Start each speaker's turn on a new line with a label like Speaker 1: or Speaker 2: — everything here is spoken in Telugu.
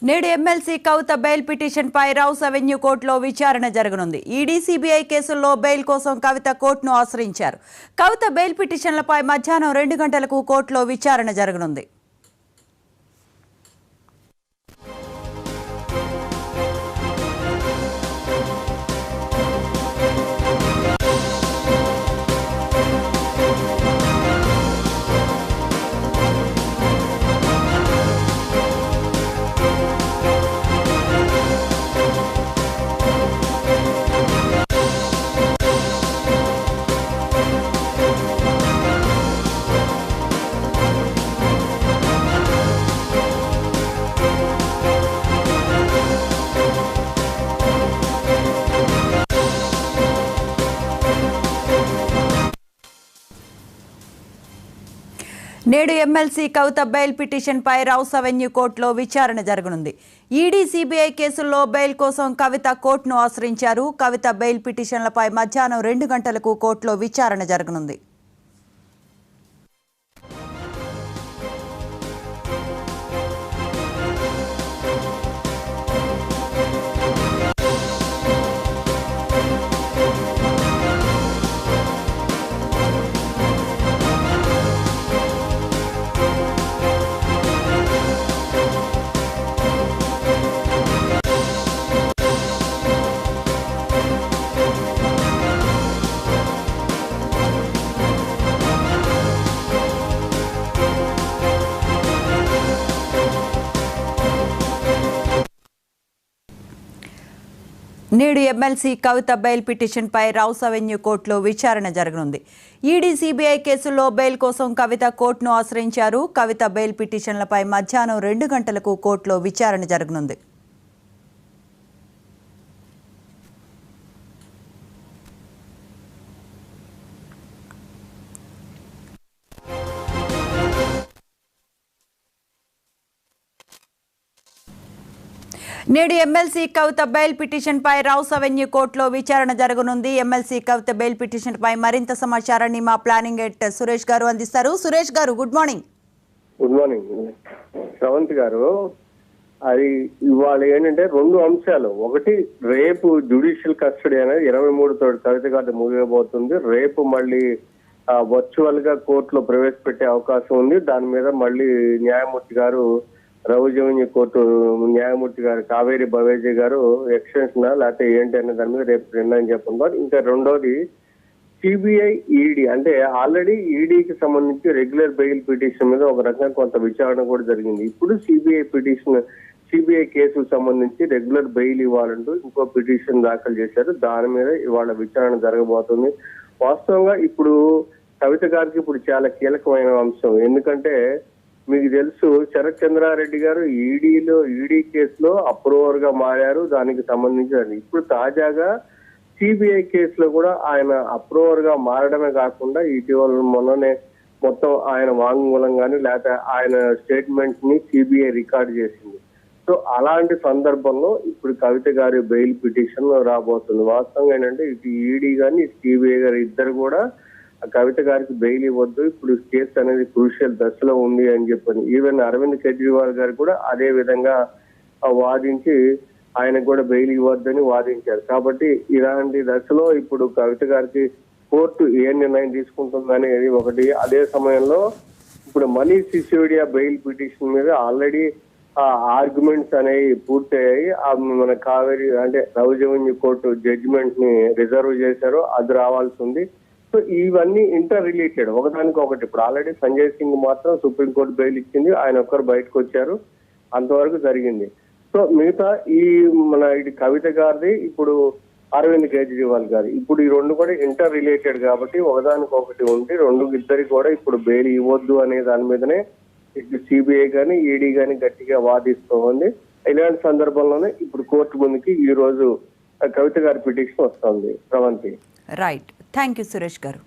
Speaker 1: నేడు ఎమ్మెల్సీ కవిత బెయిల్ పిటిషన్పై రౌస్ అవెన్యూ కోర్టులో విచారణ జరగనుంది. ఈడీ సిబిఐ కేసుల్లో బెయిల్ కోసం కవిత కోర్టును ఆశ్రయించారు. కవిత బెయిల్ పిటిషన్లపై మధ్యాహ్నం 2 గంటలకు కోర్టులో విచారణ జరగనుంది. నేడు ఎమ్మెల్సీ కవిత బెయిల్ పిటిషన్పై రౌస్ అవెన్యూ కోర్టులో విచారణ జరగనుంది. ఈడీ సిబిఐ కేసుల్లో బెయిల్ కోసం కవిత కోర్టును ఆశ్రయించారు. కవిత బెయిల్ పిటిషన్లపై మధ్యాహ్నం 2 గంటలకు కోర్టులో విచారణ జరగనుంది. నేడు ఎమ్మెల్సీ కవిత బెయిల్ పిటిషన్పై రౌస్ అవెన్యూ కోర్టులో విచారణ జరగనుంది. ఈడీ సిబిఐ కేసుల్లో బెయిల్ కోసం కవిత కోర్టును ఆశ్రయించారు. కవిత బెయిల్ పిటిషన్లపై మధ్యాహ్నం 2 గంటలకు కోర్టులో విచారణ జరగనుంది. నేడు ఎమ్మెల్సీ కవిత బెయిల్ పిటిషన్పై రౌస్ అవెన్యూ కోర్టులో విచారణ జరగనుంది. ఎమ్మెల్సీ కవిత బెయిల్ పిటిషన్పై మరింత సమాచారాన్ని మా ప్లానింగ్ ఎడిటర్ సురేష్ గారు అందిస్తారు. సురేష్ గారు, good morning.
Speaker 2: Good morning Sravanth గారు. అది ఇవాళ ఏంటంటే 2 అంశాలు. ఒకటి, రేపు జ్యుడిషియల్ కస్టడీ అనేది 23 కవిత గారు ముగియబోతుంది. రేపు మళ్ళీ వర్చువల్ గా కోర్టులో ప్రవేశపెట్టే అవకాశం ఉంది. దాని మీద మళ్ళీ న్యాయమూర్తి గారు, రౌస్ అవెన్యూ కోర్టు న్యాయమూర్తి గారు కావేరి బవేజీ గారు ఎక్స్టెన్షన్ లేకపోతే ఏంటి అనే దాని మీద రేపు నిర్ణయం చెప్పుకుంటారు. ఇంకా రెండోది, సిబిఐ ఈడీ అంటే ఆల్రెడీ ఈడీకి సంబంధించి రెగ్యులర్ బెయిల్ పిటిషన్ మీద ఒక రకంగా కొంత విచారణ కూడా జరిగింది. ఇప్పుడు సిబిఐ కేసుకు సంబంధించి రెగ్యులర్ బెయిల్ ఇవ్వాలంటూ ఇంకో పిటిషన్ దాఖలు చేశారు. దాని మీద ఇవాళ విచారణ జరగబోతుంది. వాస్తవంగా ఇప్పుడు కవిత గారికి ఇప్పుడు చాలా కీలకమైన అంశం. ఎందుకంటే మీకు తెలుసు, శరత్ చంద్రారెడ్డి గారు ఈడీ కేసులో అప్రూవర్ గా మారారు. దానికి సంబంధించి ఇప్పుడు తాజాగా సిబిఐ కేసులో కూడా ఆయన అప్రూవర్ గా మారడమే కాకుండా ఇటీవల మొన్ననే మొత్తం ఆయన వాంగ్మూలం కానీ లేకపోతే ఆయన స్టేట్మెంట్స్ ని సిబిఐ రికార్డ్ చేసింది. సో అలాంటి సందర్భంలో ఇప్పుడు కవిత గారి బెయిల్ పిటిషన్ రాబోతుంది. వాస్తవంగా ఏంటంటే ఇటు ఈడీ కానీ సిబిఐ గారు ఇద్దరు కూడా కవిత గారికి బెయిల్ ఇవ్వద్దు, ఇప్పుడు కేసు అనేది క్రూషియల్ దశలో ఉంది అని చెప్పని ఈవెన్ అరవింద్ కేజ్రీవాల్ గారు కూడా అదే విధంగా వాదించి ఆయనకు కూడా బెయిల్ ఇవ్వద్దని వాదించారు. కాబట్టి ఇలాంటి దశలో ఇప్పుడు కవిత గారికి కోర్టు ఏ నిర్ణయం తీసుకుంటుందనేది ఒకటి. అదే సమయంలో ఇప్పుడు మనీష్ సిసోడియా బెయిల్ పిటిషన్ మీద ఆల్రెడీ ఆర్గ్యుమెంట్స్ అనేవి పూర్తయ్యాయి. మన కావేరి అంటే రౌస్ అవెన్యూ కోర్టు జడ్జిమెంట్ ని రిజర్వ్ చేశారు, అది రావాల్సి ఉంది. సో ఇవన్నీ ఇంటర్ రిలేటెడ్ ఒకదానికి ఒకటి. ఇప్పుడు ఆల్రెడీ సంజయ్ సింగ్ మాత్రం సుప్రీంకోర్టు బెయిల్ ఇచ్చింది, ఆయన ఒక్కరు బయటకు వచ్చారు, అంతవరకు జరిగింది. సో మిగతా ఇది కవిత గారిది, ఇప్పుడు అరవింద్ కేజ్రీవాల్ గారి, ఇప్పుడు ఈ రెండు కూడా ఇంటర్ రిలేటెడ్ కాబట్టి ఒకదానికి ఒకటి ఉండి ఇద్దరికి కూడా ఇప్పుడు బెయిల్ ఇవ్వద్దు అనే దాని మీదనే ఇటు సిబిఐ కానీ ఈడీ కానీ గట్టిగా వాదిస్తూ ఉంది. ఇలాంటి సందర్భంలోనే ఇప్పుడు కోర్టు ముందుకి ఈ రోజు కవిత గారి పిటిషన్ వస్తుంది. Sravanthi.
Speaker 1: Right, thank you Suresh గారు.